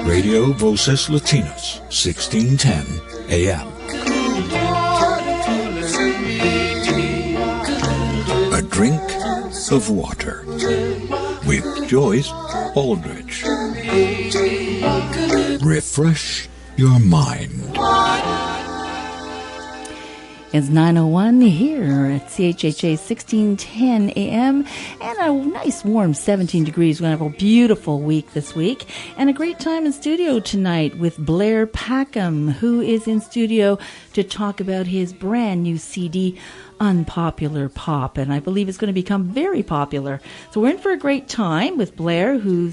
Radio Voces Latinas, 1610 AM. A drink of water with Joyce Aldrich. Refresh your mind. It's 9:01 here at CHHA 1610 AM, and a nice warm 17 degrees. We're going to have a beautiful week this week, and a great time in studio tonight with Blair Packham, who is in studio to talk about his brand new CD, Unpopular Pop, and I believe it's going to become very popular. So we're in for a great time with Blair, he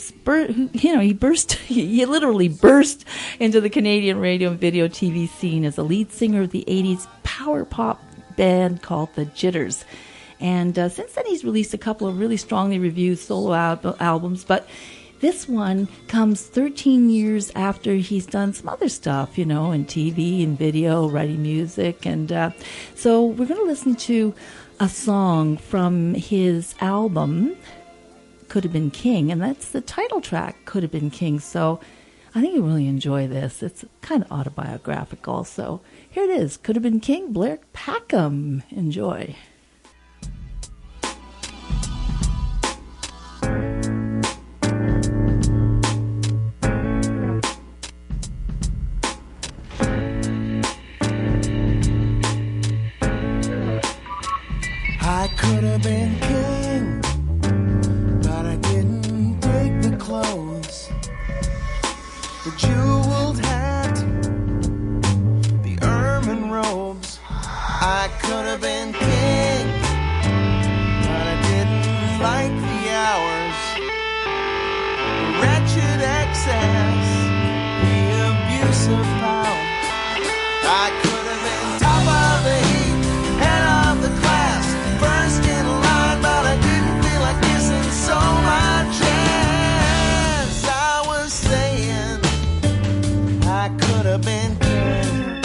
literally burst into the Canadian radio and video TV scene as a lead singer of the 80s power pop band called the Jitters. And since then he's released a couple of really strongly reviewed solo albums, but this one comes 13 years after he's done some other stuff, in TV and video, writing music. And so we're going to listen to a song from his album, Could Have Been King, and that's the title track, Could Have Been King. So I think you'll really enjoy this. It's kind of autobiographical. So here it is, Could Have Been King, Blair Packham. Enjoy. I could have been king, but I didn't take the clothes, the jeweled hat, the ermine robes. I could have been king, but I didn't like the hours, the wretched excess, the abuse of power. I could have been top of the heap, head of the class, first in line, but I didn't feel like kissing so much. Yes, I was saying I could have been king.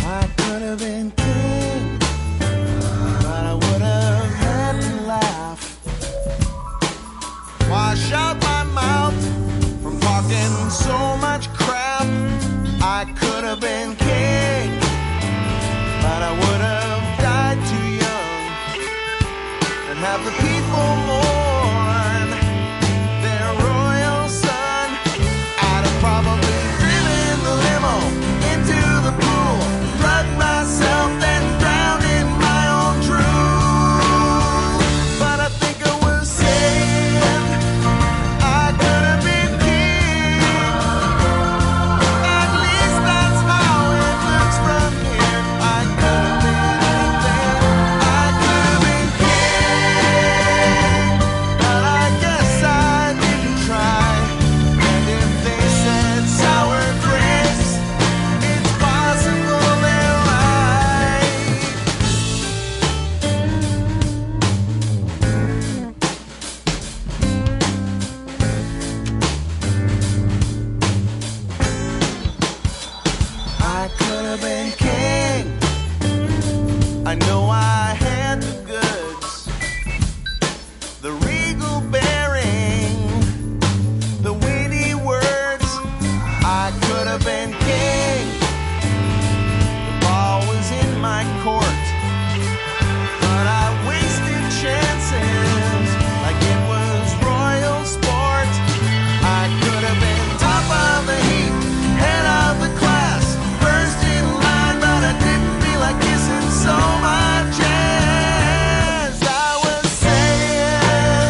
I could have been king, but I would have had to laugh, wash out my mouth from talking so much crap. I could have been king, but I would have died too young and have the people mourn their royal son. I'd have probably driven the limo into the pool, drugged myself, then drowned in my own truth. But I think I was saying I could have been king. At least that's how it looks from here. I could have been anything. I could have been king, but I guess I didn't try. And if they said sour grapes, it's possible they're right. I could have been king. I know I had the goods, the regal bearing, the witty words. I could have been king. The ball was in my court, but I wasted chances like it was royal sport. I could have been top of the heap, head of the class, first in line, but I didn't feel like kissing so much. Yes, I was saying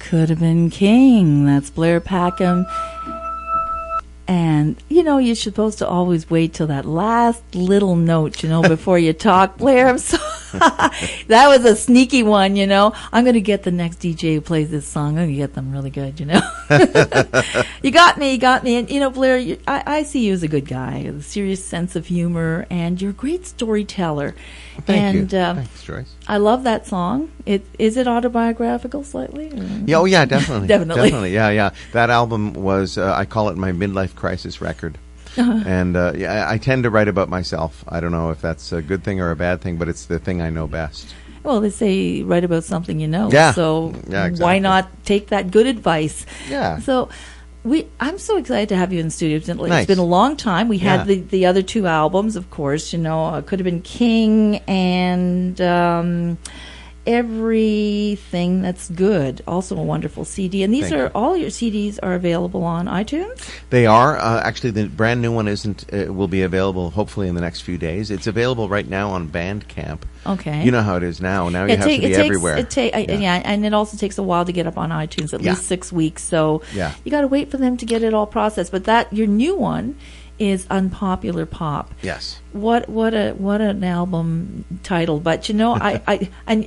Could have been king. That's Blair Packham. And, you're supposed to always wait till that last little note, before you talk. Blair, I'm so that was a sneaky one, I'm going to get the next DJ who plays this song. I'm going to get them really good, You got me. And, Blair, I see you as a good guy, a serious sense of humor, and you're a great storyteller. Thank you. Thanks, Joyce. I love that song. Is it autobiographical slightly? Yeah, yeah, definitely. Definitely. Yeah. That album was, I call it my midlife crisis record. And I tend to write about myself. I don't know if that's a good thing or a bad thing, but it's the thing I know best. Well, they say write about something you know. Yeah. So exactly. Why not take that good advice? Yeah. So I'm so excited to have you in the studio. Nice. It's been a long time. We had the other two albums, of course. Could have been King and Everything That's Good. Also a wonderful CD. And these all your CDs are available on iTunes? They are. Actually, the brand new one will be available hopefully in the next few days. It's available right now on Bandcamp. Okay. You know how it is now. Now you have to be everywhere. And it also takes a while to get up on iTunes, at least 6 weeks. So you got to wait for them to get it all processed. But your new one is Unpopular Pop. Yes. What an album title. But and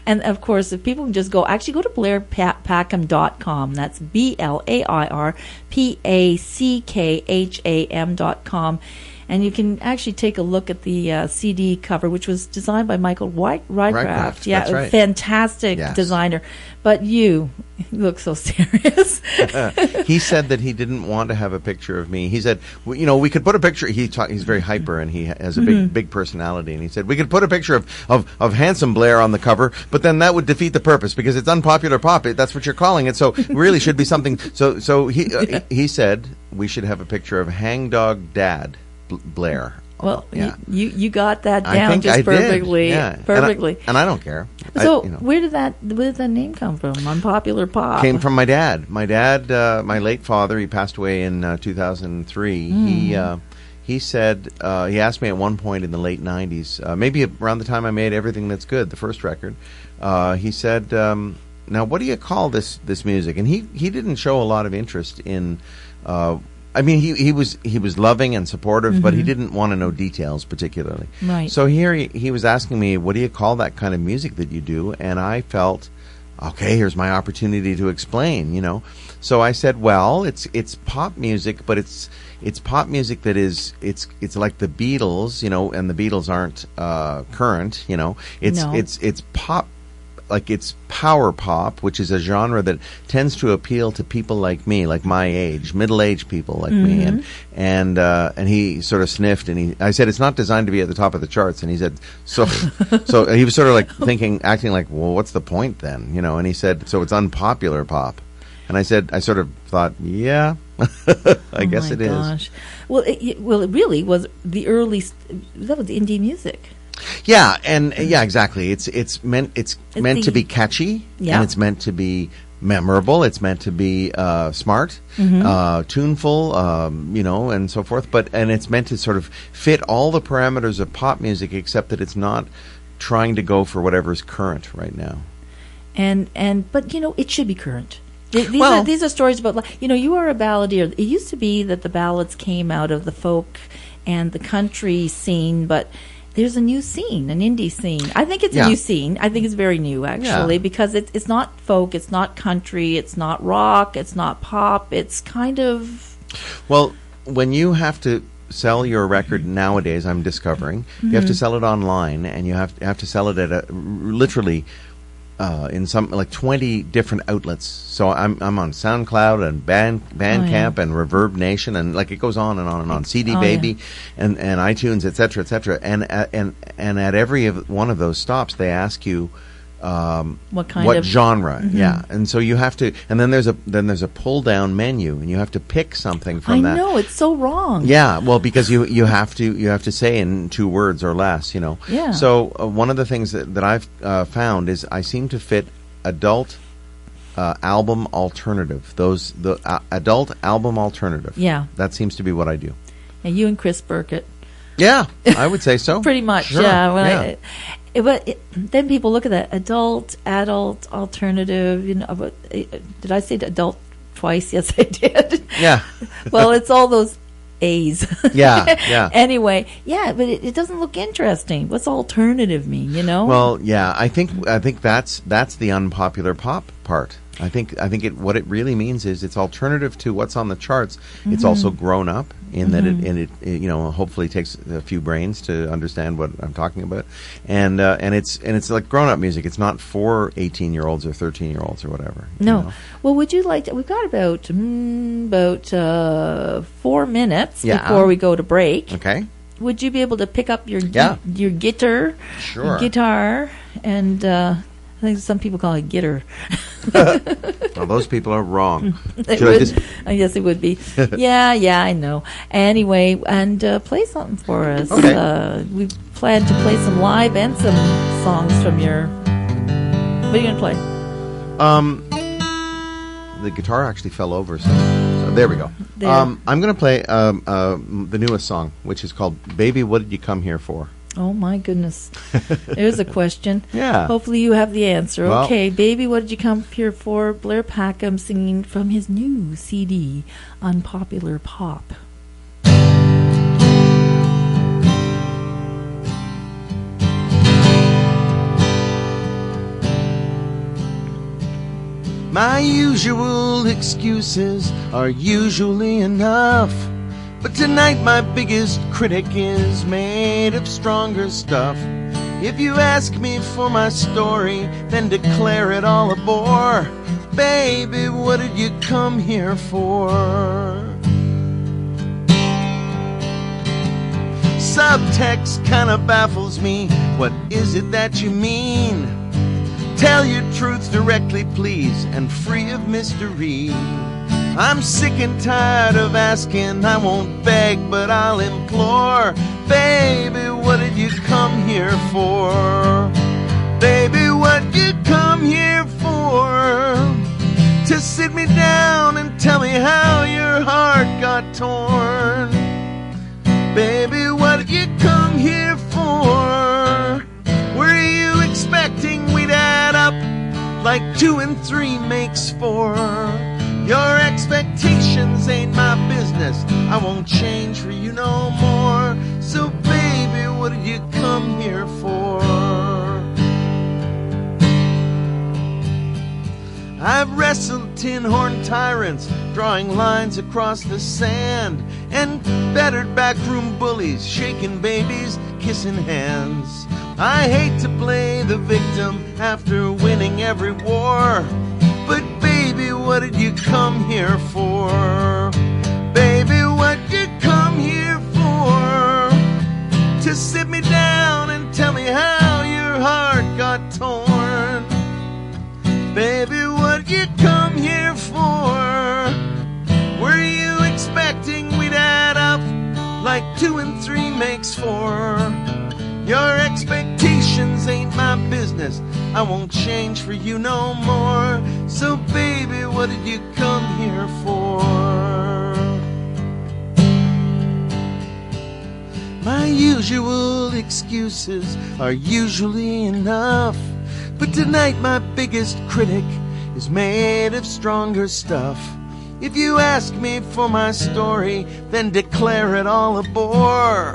of course, if people can just go to BlairPackham.com. That's BlairPackham.com. And you can actually take a look at the CD cover, which was designed by Michael Rycraft. Yeah, that's right. Fantastic designer. But you look so serious. He said that he didn't want to have a picture of me. He said, we could put a picture. He's very hyper and he has a big personality. And he said, we could put a picture of handsome Blair on the cover, but then that would defeat the purpose because it's Unpopular Pop. That's what you're calling it. So really should be something. So he said we should have a picture of Hangdog Dad Blair. Well, you got that down just perfectly. Perfectly. And I don't care. So where did that name come from? Unpopular Pop. Came from my dad. My dad, my late father, he passed away in 2003. He said, he asked me at one point in the late 90s, maybe around the time I made Everything That's Good, the first record, he said, now what do you call this music? And he didn't show a lot of interest in he was loving and supportive, but he didn't want to know details particularly. Right. So here he was asking me, what do you call that kind of music that you do? And I felt, okay, here's my opportunity to explain, So I said, well, it's pop music, but it's pop music that is it's like the Beatles, and the Beatles aren't current, It's pop. Like it's power pop, which is a genre that tends to appeal to people like me, like my age, middle-aged people like me. And he sort of sniffed, and I said, it's not designed to be at the top of the charts. And he said, so he was sort of like acting like, well, what's the point then? And he said, so it's unpopular pop. And I sort of thought, yeah, I guess it is. Well, it really was the early, that was indie music. Yeah, and exactly. It's meant to be catchy, and it's meant to be memorable. It's meant to be smart, tuneful, and so forth. And it's meant to sort of fit all the parameters of pop music, except that it's not trying to go for whatever's current right now. But it should be current. These are stories about, you are a balladeer. It used to be that the ballads came out of the folk and the country scene, but there's a new scene, an indie scene. I think it's a new scene. I think it's very new, actually, because it's not folk, it's not country, it's not rock, it's not pop. It's kind of... Well, when you have to sell your record nowadays, I'm discovering, you have to sell it online, and you have to sell it at literally... in some like 20 different outlets. So I'm on SoundCloud and Bandcamp and Reverb Nation, and like it goes on and on and on. CD Baby and iTunes, etc., etc. And at every one of those stops, they ask you what genre. And so you have to, and then there's a pull down menu, and you have to pick something from that. I know, it's so wrong. Yeah, well, because you have to say in 2 words or less, Yeah. So one of the things that I've found is I seem to fit adult album alternative. The adult album alternative. Yeah. That seems to be what I do. And you and Chris Burkett. Yeah, I would say so. Pretty much, sure. yeah. Then people look at that adult, alternative. Did I say adult twice? Yes, I did. Yeah. Well, it's all those A's. Yeah. Anyway, but it doesn't look interesting. What's alternative mean? Well, yeah, I think that's the unpopular pop part. I think what it really means is it's alternative to what's on the charts. Mm-hmm. It's also grown up in that it hopefully takes a few brains to understand what I'm talking about, and it's like grown up music. It's not for 18-year-olds or 13-year-olds or whatever. No. Well, would you like to? We've got about 4 minutes before we go to break. Okay. Would you be able to pick up your guitar? Sure. Your guitar and. I think some people call it gitter. Well, those people are wrong. Yes, it would be. Yeah, I know. Anyway, and play something for us. Okay. We plan to play some live and some songs from your... What are you going to play? The guitar actually fell over, so there we go. There. I'm going to play the newest song, which is called Baby, What Did You Come Here For? Oh, my goodness. There's a question. Yeah. Hopefully you have the answer. Well, okay, Baby, What Did You Come Here For? Blair Packham singing from his new CD, Unpopular Pop. My usual excuses are usually enough, but tonight my biggest critic is made of stronger stuff. If you ask me for my story, then declare it all a bore. Baby, what did you come here for? Subtext kinda baffles me. What is it that you mean? Tell your truth directly, please, and free of mystery. I'm sick and tired of asking. I won't beg, but I'll implore. Baby, what did you come here for? Baby, what you come here for? To sit me down and tell me how your heart got torn. Baby, what did you come here for? Were you expecting we'd add up like 2 and 3 makes 4? Your expectations ain't my business. I won't change for you no more. So baby, what did you come here for? I've wrestled tin-horn tyrants, drawing lines across the sand, and battered backroom bullies, shaking babies, kissing hands. I hate to play the victim after winning every war, but baby, what did you come here for? Baby, what you come here for? To sit me down and tell me how your heart got torn. Baby, what you come here for? Were you expecting we'd add up like 2 and 3 makes 4? Your expectations ain't my business. I won't change for you no more. So baby, what did you come here for? My usual excuses are usually enough, but tonight my biggest critic is made of stronger stuff. If you ask me for my story, then declare it all a bore.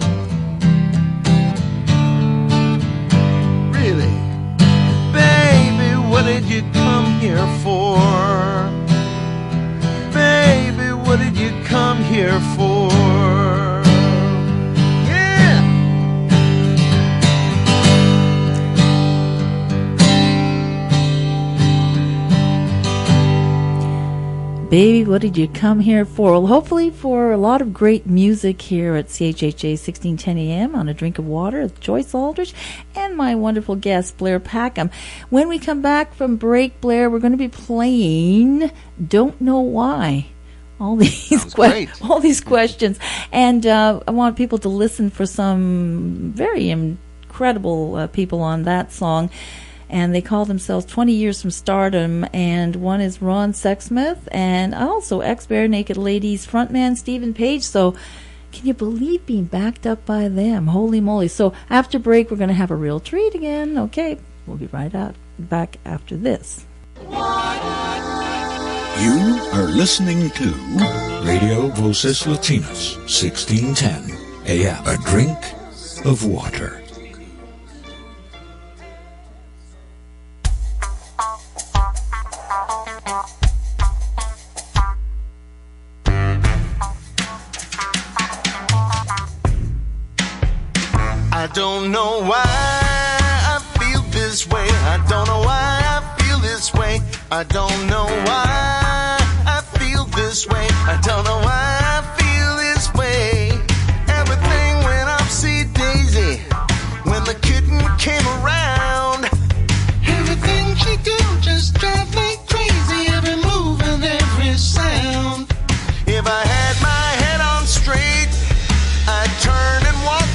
Really? Baby, what did you come here for? Baby, what did you come here for? Yeah! Baby, what did you come here for? Well, hopefully for a lot of great music here at CHHA 1610 AM on A Drink of Water with Joyce Aldrich and my wonderful guest, Blair Packham. When we come back from break, Blair, we're going to be playing Don't Know Why. All these questions. And I want people to listen for some very incredible people on that song. And they call themselves 20 Years from Stardom, and one is Ron Sexsmith, and also ex-Bare Naked Ladies frontman Stephen Page. So Can you believe being backed up by them? Holy moly. So after break, we're going to have a real treat again. Okay, we'll be back after this. You are listening to Radio Voces Latinas, 1610 AM. A drink of water. I don't know why I feel this way. I don't know why I feel this way. I don't know why I feel this way. I don't know why I feel this way. Everything went upsy daisy when the kitten came around. Everything she do just drive me crazy. Every move and every sound. If I had my head on straight, I'd turn and walk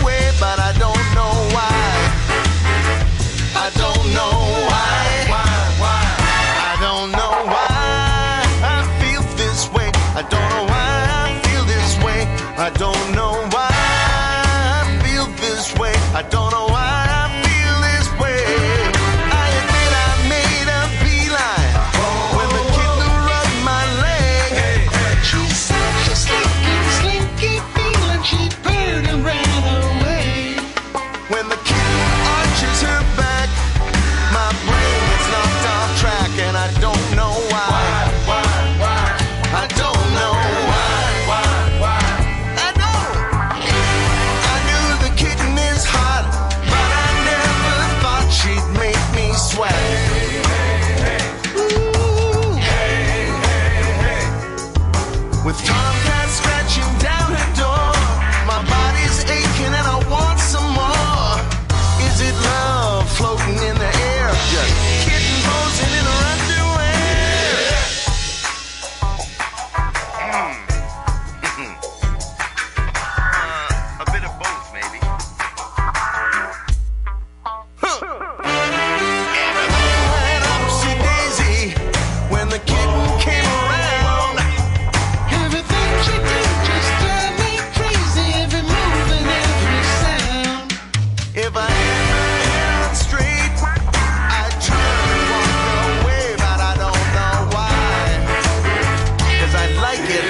away, but I don't know why. I don't know why. I don't know why I feel this way. I don't know why I feel this way. I don't know why I feel this way. I don't know why I feel this way. I admit I made a beeline when the kitten rubbed my leg. She's such a slinky feeling, she'd burn and ran away. When the kitten arches her back, my brain gets knocked off track, and I don't know why. I don't know why. I don't. I knew the kitten is hot, but I never thought she'd make me sweat. Ooh. With tomcats scratching down her door, my body's aching and I want some more. Is it love floating in the air? Just kitten posing in her underwear. A bit of both, maybe. Everything went upsy-daisy when the kitten came around. Everything she did just drive me crazy. Every move and every sound. If I had my head on straight, I'd turn and walk away, but I don't know why. 'Cause I like it.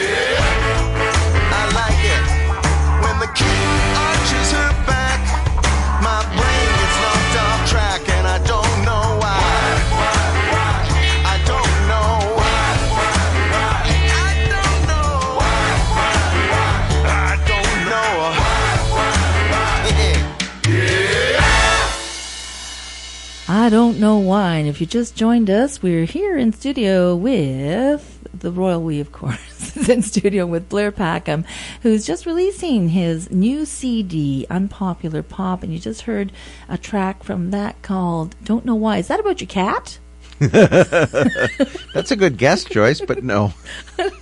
I like it. When the kitten arches her back, my brain gets knocked off track, and I don't know why. I don't know why. I don't know. I don't know. I don't know why. And if you just joined us, we're here in studio with the Royal We, of course, is in studio with Blair Packham, who's just releasing his new CD, Unpopular Pop. And you just heard a track from that called Don't Know Why. Is that about your cat? That's a good guess, Joyce, but no.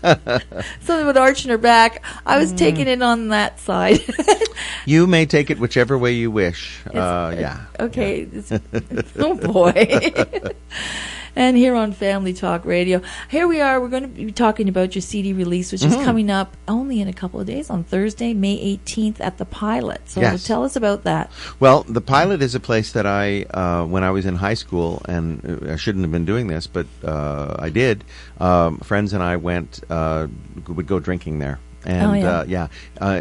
Something with arching her back. I was taking it on that side. You may take it whichever way you wish. Yeah. Okay. Oh, boy. And here on Family Talk Radio, here we are. We're going to be talking about your CD release, which is coming up only in a couple of days on Thursday, May 18th at the Pilot. So Yes. tell us about that. Well, the Pilot is a place that I, when I was in high school, and I shouldn't have been doing this, but I did. Friends and I would go drinking there. And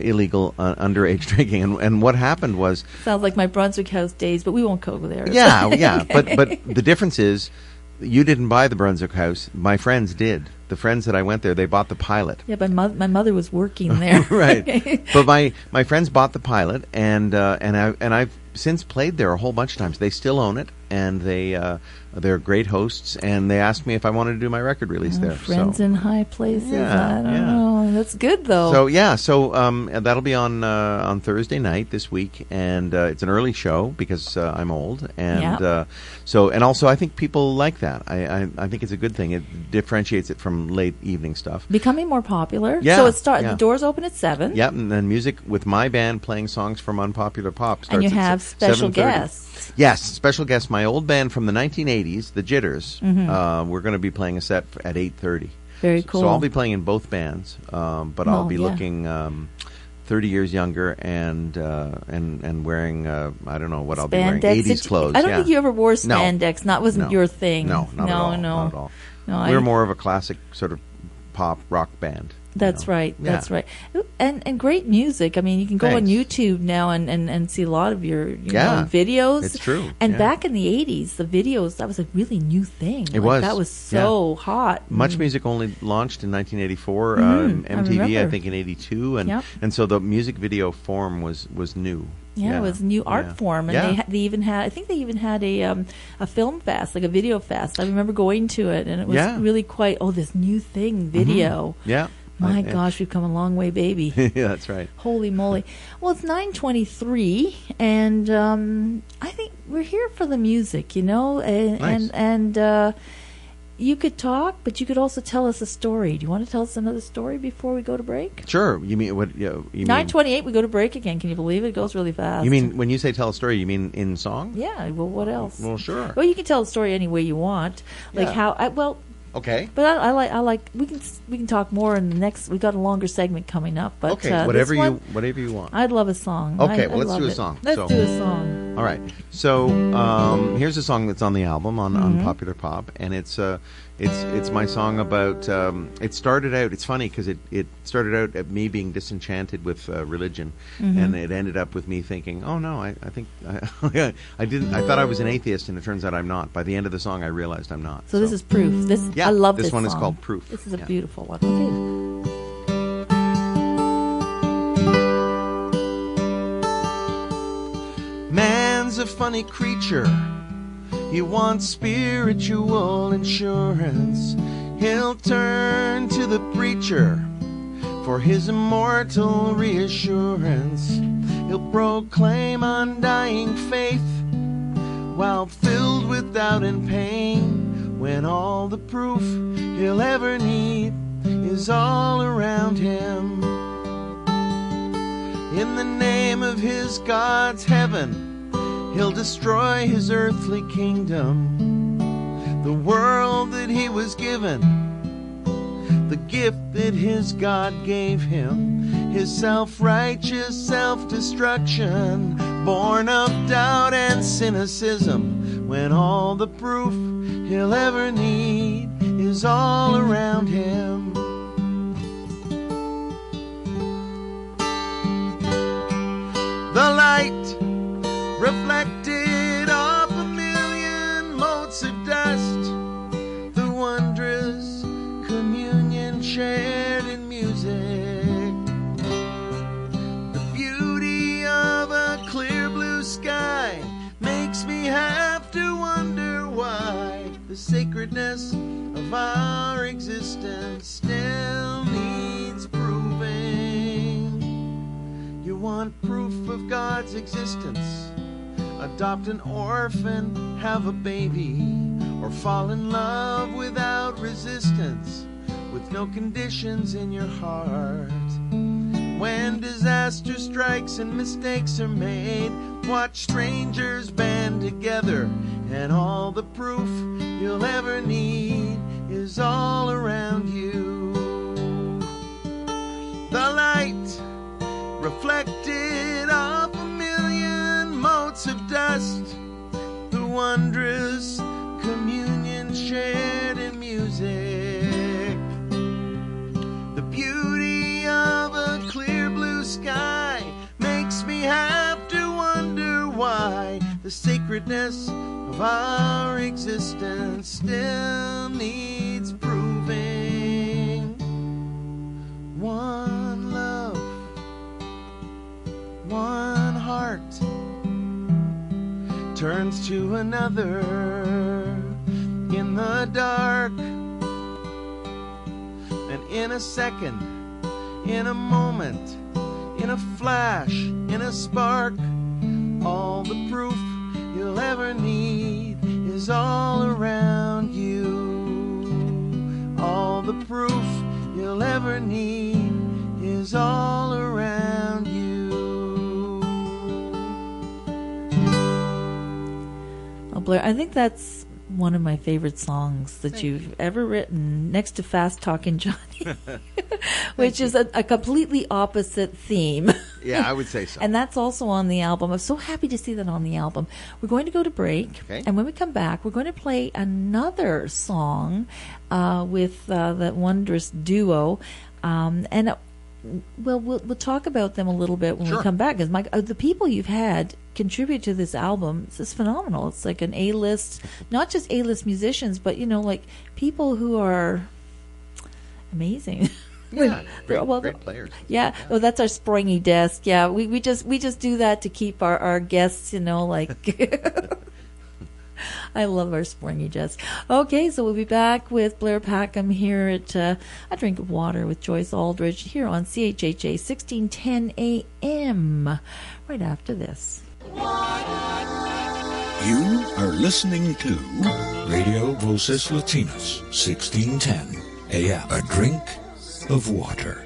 illegal underage drinking. And what happened was, Sounds like my Brunswick House days, but we won't go there. yeah. But the difference is, you didn't buy the Brunswick House. My friends did. The friends that I went there, they bought the Pilot. Yeah, but my mother was working there. Right. But my friends bought the Pilot, and I've since played there a whole bunch of times. They still own it, and they're great hosts. And they asked me if I wanted to do my record release there. Friends in high places. Yeah, I don't know. That's good though. So that'll be on Thursday night this week, and it's an early show because I'm old, and and also I think people like that. I think it's a good thing. It differentiates it from late evening stuff. Becoming more popular. Yeah. So the doors open at 7. Yep, and then music with my band playing songs from Unpopular Pop starts And you at have special 7:30. guests. Yes, special guests. My old band from the 1980s, the Jitters. We're going to be playing a set at 8:30. Very cool. So I'll be playing in both bands, but I'll be looking 30 years younger and wearing I don't know what I'll be wearing, Spandex. 80s clothes. I don't yeah. think you ever wore spandex. That wasn't No. your thing. No, not at all. No. Not at all. No, We're more of a classic sort of pop rock band. That's right. Yeah. That's right. And great music. I mean, you can go on Thanks. YouTube now and see a lot of your Yeah. videos. It's true. And Yeah. back in the 80s, the videos, that was a really new thing. It was. That was so hot. Much Music only launched in 1984. MTV, I remember. think, in 82. Yep. And so the music video form was new. Yeah, it was a new art Yeah. form, and Yeah. they even had. I think they even had a film fest, like a video fest. I remember going to it, and it was Yeah. really quite. Oh, this new thing, video. Yeah. My gosh, we've come a long way, baby. Yeah, that's right. Holy moly! Well, it's 9:23, and I think we're here for the music, Nice. and you could talk, but you could also tell us a story. Do you want to tell us another story before we go to break? Sure. You mean what? You mean 9:28, we go to break again. Can you believe it? It goes really fast. You mean when you say tell a story? You mean in song? Yeah. Well, what else? Well, sure. Well, you can tell the story any way you want, like Yeah. how. Okay. But I like. We can talk more in the next. We got a longer segment coming up. But Okay. this Whatever one, you want. I'd love a song. Okay, I well, let's love do a it. song. Let's So- do a song. All right. So here's a song that's on the album on Unpopular Pop, and it's my song about. It started out. It's funny because it started out at me being disenchanted with religion, and it ended up with me thinking, oh no, I think I didn't. I thought I was an atheist, and it turns out I'm not. By the end of the song, I realized I'm not. So this is Proof. Yeah, I love this this one is song. called Proof. This is a Yeah. beautiful one. Okay. Man's a funny creature. He wants spiritual insurance. He'll turn to the preacher for his immortal reassurance. He'll proclaim undying faith while filled with doubt and pain, when all the proof he'll ever need is all around him. In the name of his God's heaven, he'll destroy his earthly kingdom, the world that he was given, the gift that his God gave him, his self-righteous self-destruction, born of doubt and cynicism, when all the proof he'll ever need is all around him. The light reflected off a million motes of dust, the wondrous communion shared in music, the beauty of a clear blue sky makes me have to wonder why the sacredness of our existence still needs proving. You want proof of God's existence? Adopt an orphan, have a baby, or fall in love without resistance, with no conditions in your heart. When disaster strikes and mistakes are made, watch strangers band together, and all the proof you'll ever need is all around you. The light reflected off a million motes of dust, the wondrous communion shared in music, the beauty of a clear blue sky makes me have to wonder why the sacredness of our existence still needs proving. One love, one heart turns to another in the dark, and in a second, in a moment, in a flash, in a spark, all the proof you'll ever need is all around you. All the proof you'll ever need is all around you. Oh, Blair, I think that's one of my favorite songs that you've ever written, next to Fast Talking Johnny, which is a completely opposite theme. Yeah, I would say so. And that's also on the album. I'm so happy to see that on the album. We're going to go to break, and when we come back, we're going to play another song with that wondrous duo, and we'll talk about them a little bit when we come back. Because the people you've had contribute to this album, it's just phenomenal. It's like an A-list, not just A-list musicians, but like people who are amazing. Yeah, great players. Yeah, oh, that's our springy desk. Yeah, we just do that to keep our guests, like. I love our springy desk. Okay, so we'll be back with Blair Packham here at A Drink of Water with Joyce Aldrich here on CHHA 1610 AM. Right after this. You are listening to Radio Voces Latinas 1610 AM. A drink of water.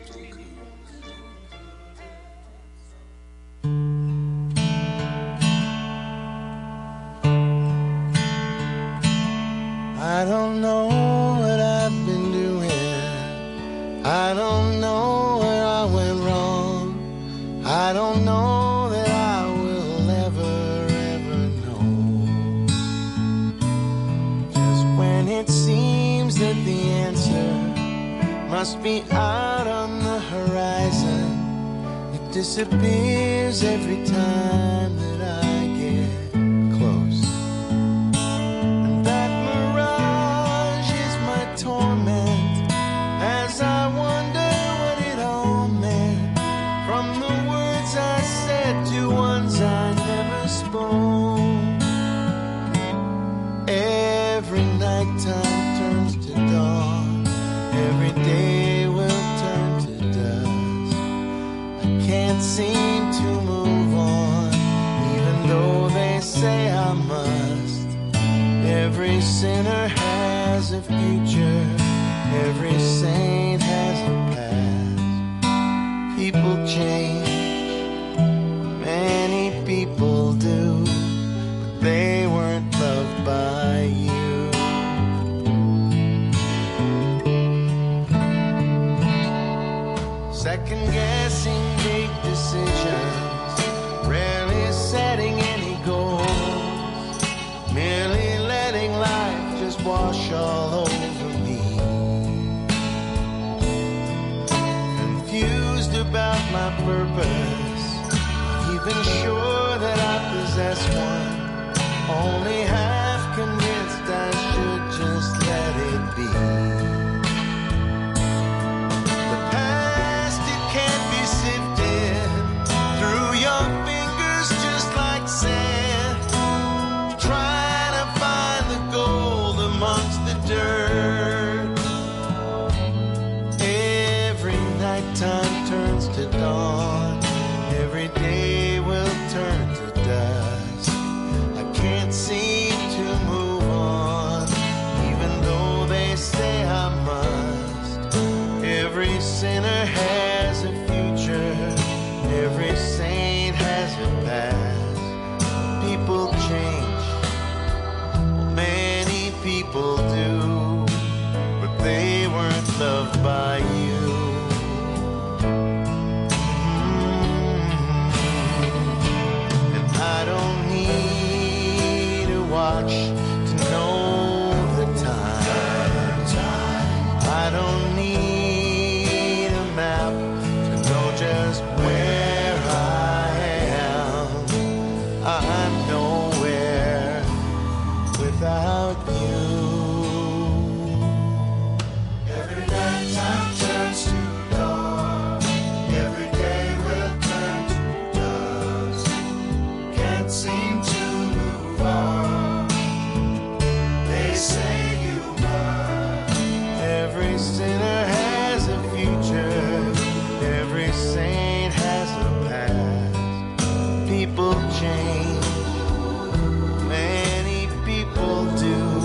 I don't know what I've been doing. I don't know where I went wrong. I don't know that I will ever know. Just when it seems that the answer must be out on the horizon, it disappears every time that I get close. And that mirage is my torment as I wonder what it all meant. From the words I said to ones I never spoke. Every nighttime turns to dawn. Every day will turn to dust. I can't seem to move on, even though they say I must. Every sinner has a future. Every saint has a past. People change, many people do, but they weren't loved by you. Second guessing big decisions, rarely setting any goals, merely letting life just wash all over me. Confused about my purpose, even sure that I possess one, only half convinced I should just let it be. Time turns to dawn. Every day will turn to dust. I can't seem to move on, even though they say I must. Every sinner has a future. Every saint has a past. People change, well, many people do, but they weren't loved by you. I don't need a watch to know the time. I don't need a map to know just where I am. I'm nowhere without you. Every night time turns to dawn. Every day will turn to dust. Can't seem to move on. They say you must. Every sinner has a future. Every saint has a past. People change, many people do,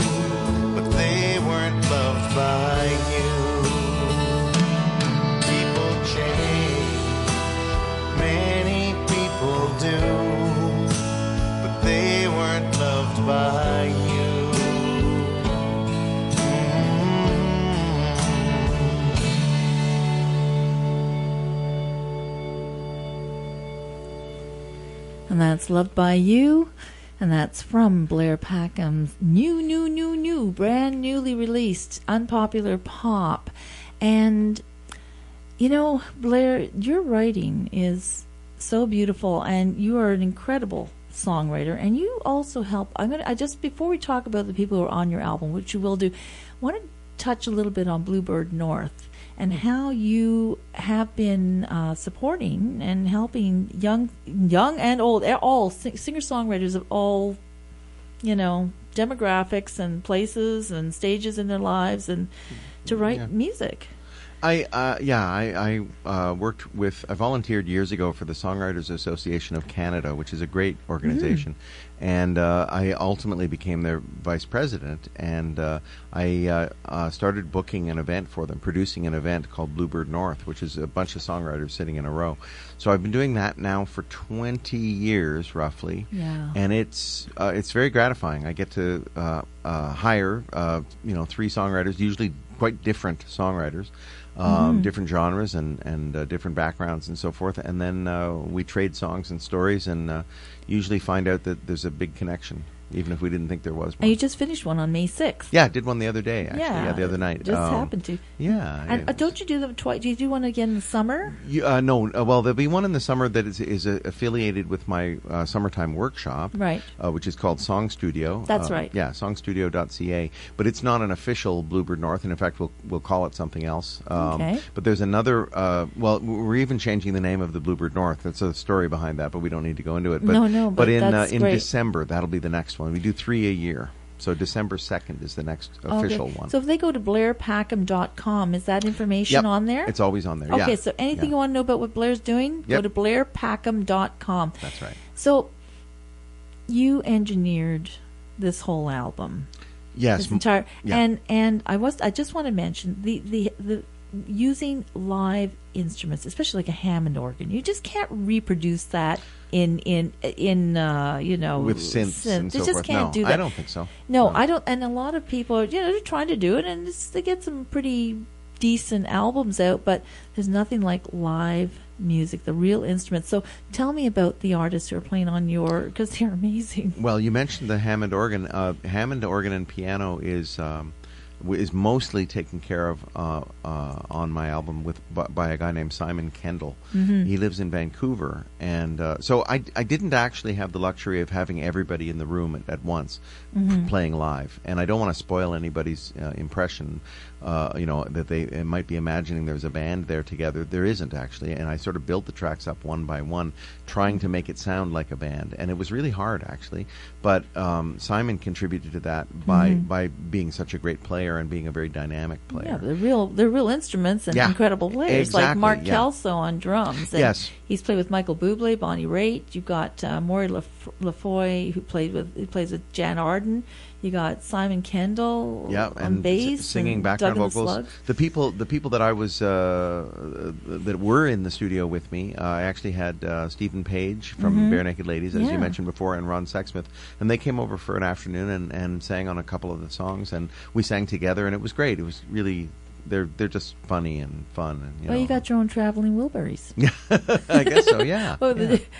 but they weren't loved by you. People change, many people do, they weren't loved by you. And that's Loved by You. And that's from Blair Packham's new, brand newly released Unpopular Pop. And, you know, Blair, your writing is so beautiful, and you are an incredible songwriter. And you also help. I just, before we talk about the people who are on your album, which you will do, I want to touch a little bit on Bluebird North and how you have been supporting and helping young and old, all singer-songwriters of all, you know, demographics and places and stages in their lives, and to write music. I worked with. I volunteered years ago for the Songwriters Association of Canada, which is a great organization, and I ultimately became their vice president. And I started booking an event for them, producing an event called Bluebird North, which is a bunch of songwriters sitting in a row. So I've been doing that now for 20 years, roughly. Yeah. And it's very gratifying. I get to hire 3 songwriters, usually quite different songwriters. Different genres and different backgrounds and so forth, and then we trade songs and stories, and usually find out that there's a big connection, even if we didn't think there was one. And you just finished one on May 6th. Yeah, I did one the other day, actually. Yeah, the other night. Just happened to. Yeah. And don't you do them twice? Do you do one again in the summer? No. Well, there'll be one in the summer that is affiliated with my summertime workshop, right? Which is called Song Studio. That's right. Yeah, songstudio.ca. But it's not an official Bluebird North, and in fact, we'll call it something else. Okay. But there's another. Well, we're even changing the name of the Bluebird North. That's a story behind that, but we don't need to go into it. But, no. But in great. December, that'll be the next one. We do 3 a year. So December 2nd is the next official one. So if they go to blairpackham.com, is that information on there? It's always on there. Okay, yeah. So anything you want to know about what Blair's doing, go to blairpackham.com. That's right. So you engineered this whole album. Yes. This entire and I just want to mention the using live instruments, especially like a Hammond organ. You just can't reproduce that in with synths and so you just forth. can't No, do that. I don't think so. No, I don't. And a lot of people, they're trying to do it, and they get some pretty decent albums out. But there's nothing like live music, the real instruments. So tell me about the artists who are playing on because they're amazing. Well, you mentioned the Hammond organ. Hammond organ and piano is mostly taken care of on my album by a guy named Simon Kendall. He lives in Vancouver, and so I didn't actually have the luxury of having everybody in the room at once playing live, and I don't want to spoil anybody's impression. That they might be imagining there's a band there together. There isn't actually, and I sort of built the tracks up one by one, trying to make it sound like a band, and it was really hard actually. But Simon contributed to that by being such a great player and being a very dynamic player. Yeah, they're real instruments and incredible players, exactly, like Mark Kelso on drums. And yes, he's played with Michael Bublé, Bonnie Raitt. You've got Maury Lafoy, who plays with Jan Arden. You got Simon Kendall on bass, singing background vocals. The people that I was that were in the studio with me, I actually had Stephen Page from Bare Naked Ladies, as you mentioned before, and Ron Sexsmith, and they came over for an afternoon and sang on a couple of the songs, and we sang together, and it was great. It was really. They're just funny and fun. And, you got your own traveling Wilburys. I guess so, yeah.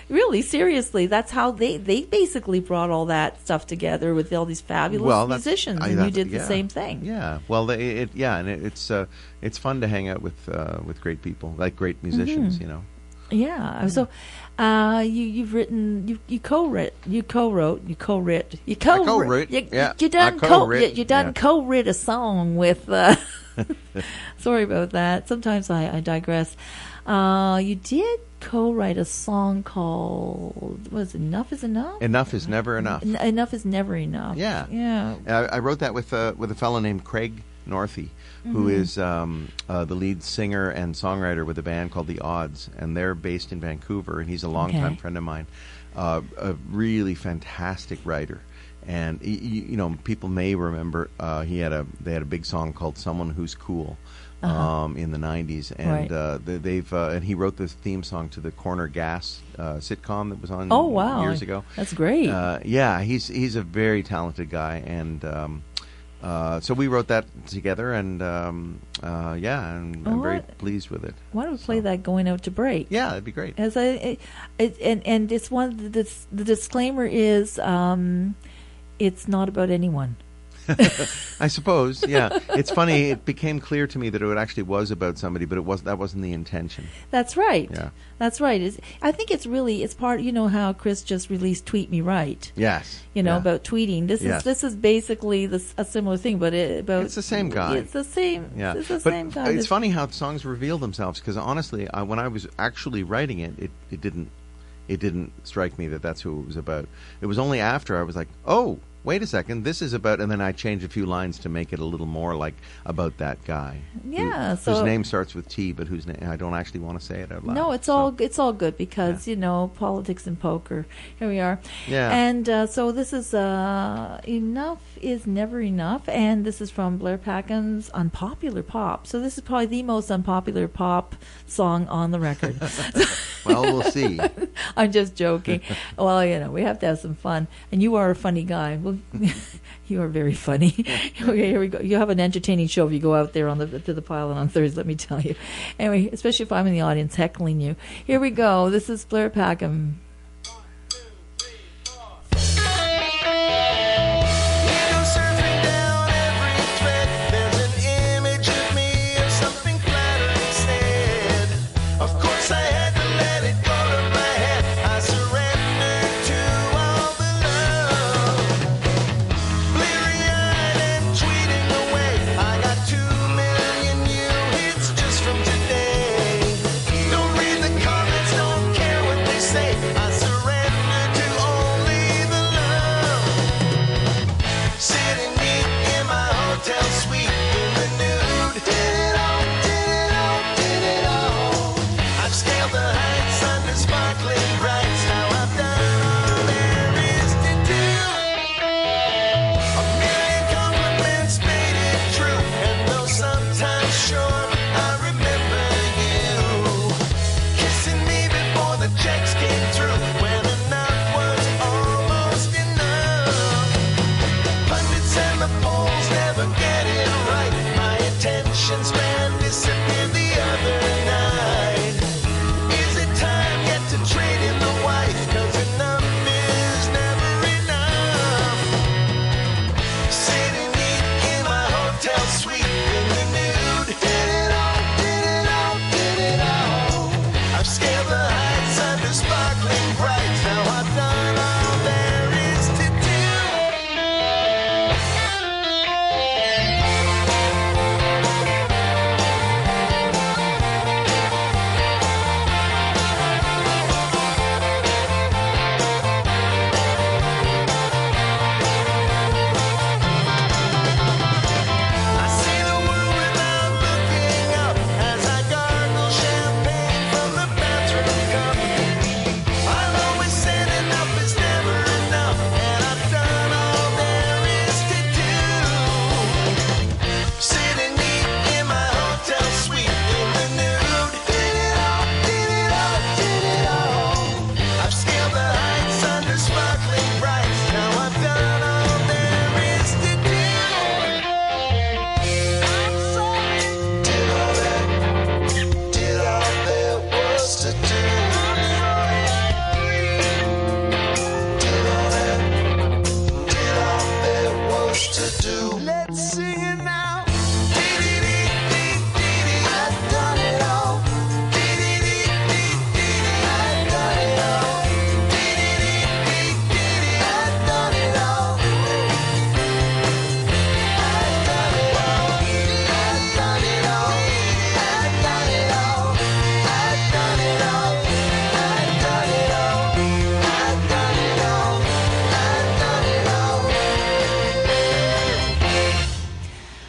Really, seriously, that's how they basically brought all that stuff together with all these fabulous musicians, and you did the same thing. Yeah, well, it's fun to hang out with great people, like great musicians, Yeah. So, you've written, you co-wrote, you done co-writ a song with. Sorry about that. Sometimes I digress. You did co-write a song called "Enough Is Enough." Enough is never enough. Enough is never enough. Yeah. I wrote that with a fellow named Craig Northey, who is the lead singer and songwriter with a band called The Odds, and they're based in Vancouver. And he's a longtime friend of mine, a really fantastic writer. And people may remember they had a big song called "Someone Who's Cool" in the '90s, and and he wrote this theme song to the Corner Gas sitcom that was on years ago. That's great. He's a very talented guy, and So we wrote that together, and and I'm very pleased with it. Why don't we play that going out to break? Yeah, that'd be great. As and it's one of the disclaimer is it's not about anyone. I suppose, yeah. It's funny. It became clear to me that it actually was about somebody, but that wasn't the intention. That's right. Yeah, that's right. I think it's part. You know how Chris just released "Tweet Me Right." Yes. About tweeting. This is basically a similar thing, but it's the same guy. It's the same. Yeah, it's the but same guy. It's funny how songs reveal themselves, because honestly, when I was actually writing it, it didn't strike me that that's who it was about. It was only after I was like, oh, wait a second, this is about, and then I changed a few lines to make it a little more like about that guy. Yeah, whose name starts with T, but whose name I don't actually want to say it out loud. No, it's all good because politics and poker. Here we are. Yeah. And so this is Enough is Never Enough, and this is from Blair Packham's Unpopular Pop. So this is probably the most unpopular pop song on the record. Well, we'll see. I'm just joking. Well, we have to have some fun, and you are a funny guy. Well, you are very funny. Okay, here we go. You have an entertaining show if you go out there to the Pilot on Thursday, let me tell you. Anyway, especially if I'm in the audience heckling you. Here we go. This is Blair Packham.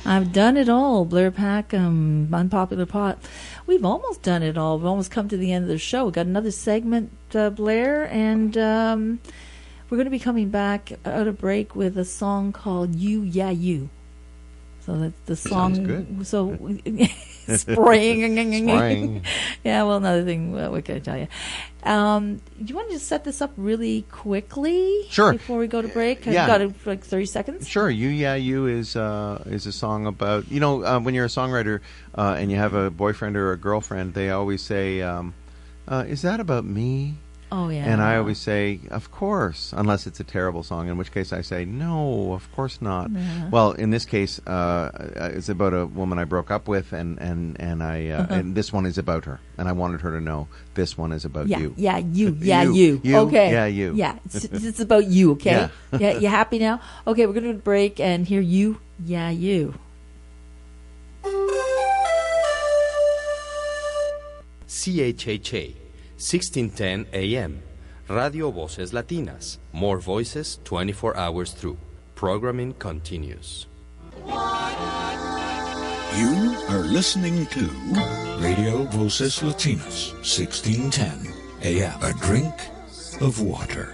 I've done it all, Blair Packham, Unpopular Pot. We've almost done it all. We've almost come to the end of the show. We've got another segment, Blair, and we're going to be coming back out of break with a song called You, Yeah, You. So that's the song. Sounds good. So spraying. Spraying. Yeah, well, another thing, what can I tell you? Do you want to just set this up really quickly? Sure. Before we go to break? Yeah. I've got it for like 30 seconds. Sure. You, Yeah, You is a song about, when you're a songwriter and you have a boyfriend or a girlfriend, they always say, is that about me? Oh, yeah. And I always say, of course, unless it's a terrible song, in which case I say, no, of course not. Yeah. Well, in this case, it's about a woman I broke up with, and this one is about her. And I wanted her to know this one is about you. Yeah, you. Yeah, you. Okay. Yeah, you. Yeah, it's about you, okay? Yeah. You happy now? Okay, we're going to do a break and hear you. Yeah, you. CHHA 1610 AM. Radio Voces Latinas. More voices 24 hours through. Programming continues. You are listening to Radio Voces Latinas, 1610 AM. A drink of water.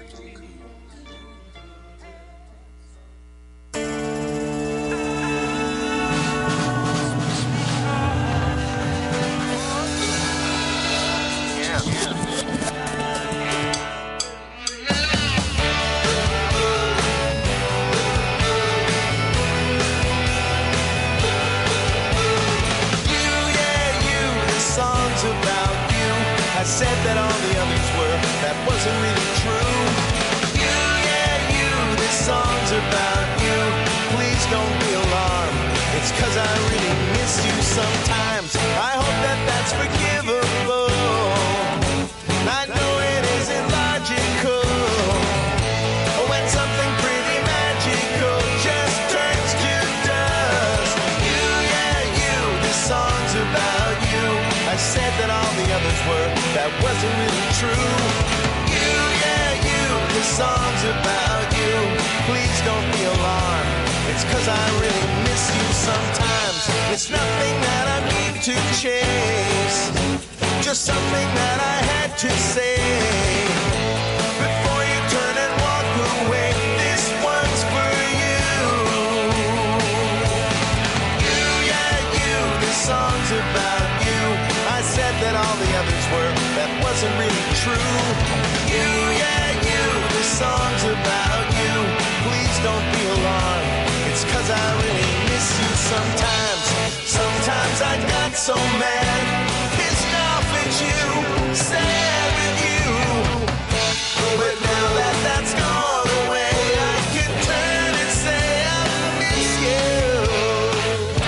I said that all the others were, that wasn't really true. You, yeah, you, this song's about you. Please don't be alarmed, it's 'cause I really miss you sometimes. I hope that that's forgivable. I know it isn't logical, but when something pretty magical just turns to dust. You, yeah, you, this song's about you. I said that all the others were, that wasn't really true. You, yeah, you, this song's about you. Please don't be alarmed, it's 'cause I really miss you sometimes. It's nothing that I need to chase, just something that I had to say. Before you turn and walk away, this one's for you. You, yeah, you, this song's about you. I said that all the others were, that wasn't really true. You, yeah, you, this song's about you. Please don't be alarmed, it's 'cause I really miss you sometimes. Sometimes I got so mad, pissed off at you, sad with you. But now that that's gone away, I can turn and say I miss you.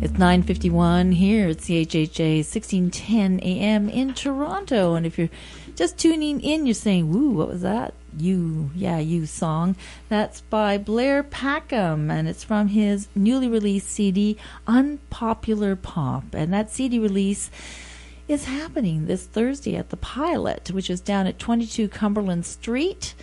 It's 9:51 here at CHHA 1610 AM in Toronto. And if you're just tuning in, you're saying, woo, what was that? You, yeah, you song. That's by Blair Packham, and it's from his newly released CD, Unpopular Pop. And that CD release is happening this Thursday at the Pilot, which is down at 22 Cumberland Street.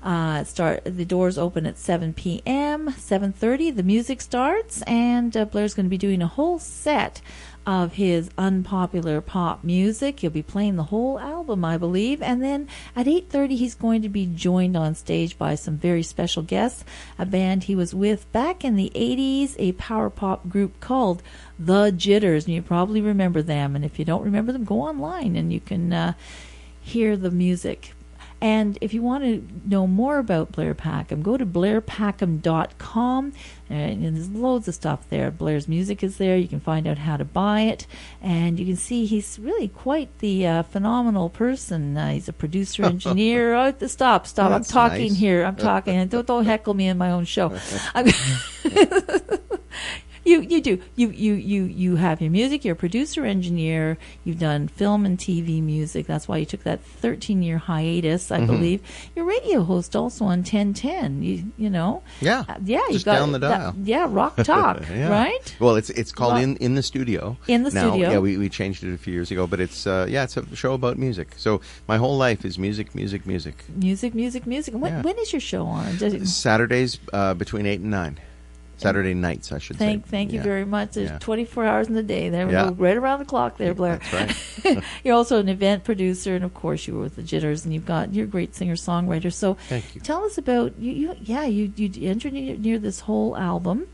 The doors open at 7 p.m., 7:30. The music starts, and Blair's going to be doing a whole set of his unpopular pop music. He'll be playing the whole album, I believe. And then at 8:30, he's going to be joined on stage by some very special guests, a band he was with back in the 80s, a power pop group called the Jitters. And you probably remember them. And if you don't remember them, go online and you can hear the music. And if you want to know more about Blair Packham, go to blairpackham.com. And there's loads of stuff there. Blair's music is there. You can find out how to buy it. And you can see he's really quite the phenomenal person. He's a producer, engineer. Stop. That's I'm talking nice. here. I'm talking. Don't heckle me in my own show. You do. You have your music. You're a producer, engineer. You've done film and TV music. That's why you took that 13-year hiatus, I believe. You're a radio host also on 1010. You know. Yeah. Yeah. You Just got down the dial. Rock Talk, Yeah. right? Well, it's called in the studio. In the now, studio. Yeah, we changed it a few years ago, but it's it's a show about music. So my whole life is music. Music. And Yeah. when is your show on? Saturdays between 8 and 9. Saturday nights, I should say. Thank you Yeah. very much. There's Yeah. 24 hours in the day. There we Yeah. go, right around the clock there, Blair. That's right. You're also an event producer, and of course you were with the Jitters, and you're a great singer-songwriter. So Thank you. tell us about you engineered this whole album,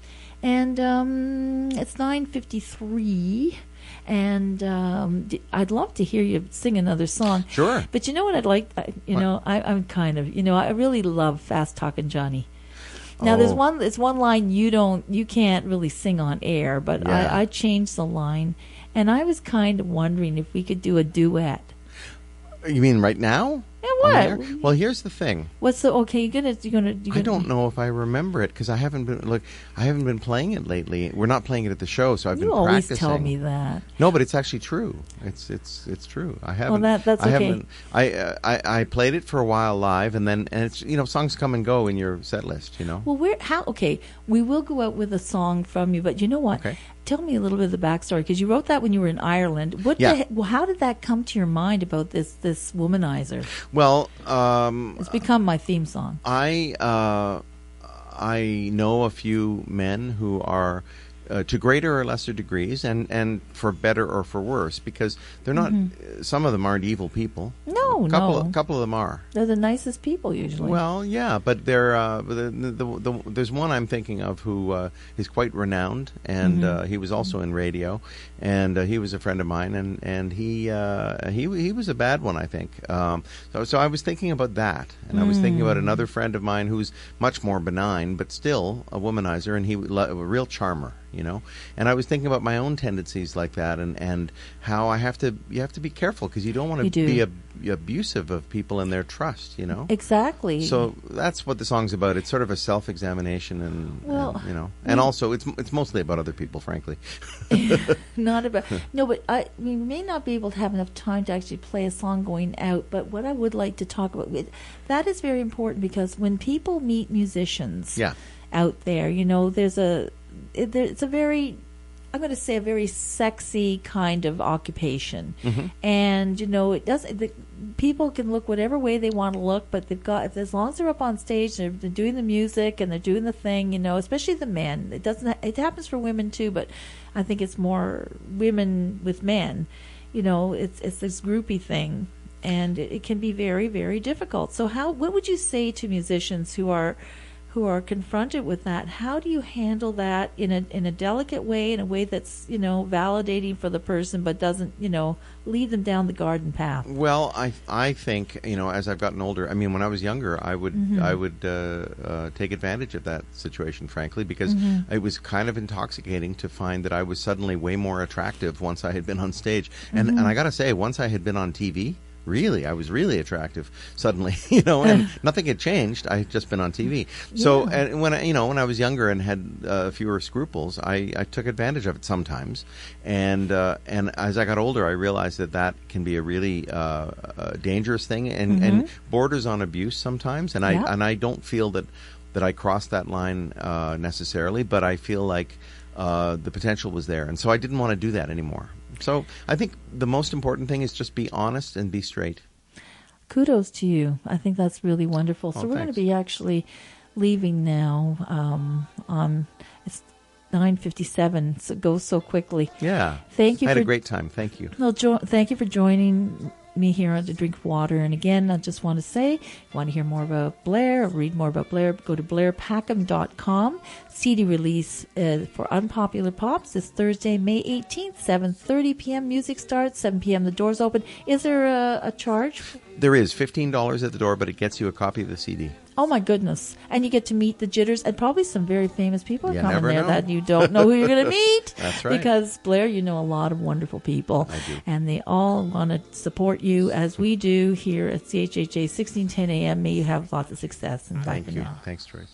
and it's 9:53. And I'd love to hear you sing another song. Sure. But you know what I'd like? I'm kind of, I really love Fast Talkin' Johnny. Now there's one line you can't really sing on air, but Yeah. I changed the line, and I was kind of wondering if we could do a duet. You mean right now? Yeah, On the what? air? Well, here's the thing. What's the okay? You're gonna I don't know if I remember it because I haven't been playing it lately. We're not playing it at the show, so I've You been always practicing. tell me that. No, but it's actually true. It's true. I haven't. that's I okay. haven't. I played it for a while live, and it's songs come and go in your set list. Well, we will go out with a song from you, but you know what? Okay. Tell me a little bit of the backstory, because you wrote that when you were in Ireland. Yeah. How did that come to your mind about this womanizer? Well, It's become my theme song. I know a few men who are to greater or lesser degrees, and for better or for worse, because they're not. Some of them aren't evil people. No, A couple of them are. They're the nicest people usually. Well, yeah, but they're there's one I'm thinking of who is quite renowned, and he was also in radio, and he was a friend of mine, and he was a bad one, I think. So I was thinking about that, and I was thinking about another friend of mine who's much more benign, but still a womanizer, and a real charmer. And I was thinking about my own tendencies like that, and how you have to be careful because you don't want to be abusive of people and their trust. Exactly. So that's what the song's about. It's sort of a self-examination, and also it's mostly about other people, frankly. Not about but we may not be able to have enough time to actually play a song going out. But what I would like to talk about, that is very important, because when people meet musicians out there, it's a very, I'm going to say, a very sexy kind of occupation, and it doesn't. People can look whatever way they want to look, but they've got, as long as they're up on stage, they're doing the music and they're doing the thing. Especially the men. It doesn't. It happens for women too, but I think it's more women with men. It's this groupie thing, and it can be very, very difficult. So what would you say to musicians who are confronted with that? How do you handle that in a delicate way, in a way that's validating for the person, but doesn't lead them down the garden path? Well, I think as I've gotten older, I mean, when I was younger, I would take advantage of that situation, frankly, because it was kind of intoxicating to find that I was suddenly way more attractive once I had been on stage, and I got to say, once I had been on TV. Really, I was really attractive suddenly, and nothing had changed. I had just been on TV. So, and when I was younger and had fewer scruples, I took advantage of it sometimes. And as I got older, I realized that can be a really dangerous thing and borders on abuse sometimes. And I don't feel that I crossed that line necessarily, but I feel like the potential was there, and so I didn't want to do that anymore. So I think the most important thing is just be honest and be straight. kudos to you. I think that's really wonderful. So Oh, we're going to thanks. be actually leaving now. It's 9:57, so it goes so quickly. Yeah. Thank you I had for a great time. Thank you. Well, thank you for joining me here on To Drink Water. And again, I just want to say, if you want to hear more about Blair, or read more about Blair, go to blairpackham.com. CD release for Unpopular Pops is Thursday, May 18th, 7:30 p.m. Music starts, 7 p.m. the doors open. Is there a charge? There is $15 at the door, but it gets you a copy of the CD. Oh, my goodness. And you get to meet the Jitters and probably some very famous people You coming never there know. that you don't know who you're going to meet. That's right. Because, Blair, you know a lot of wonderful people. I do. And they all want to support you as we do here at CHHA 1610 AM. May you have lots of success. And bye Thank for you. now. Thanks, Joyce.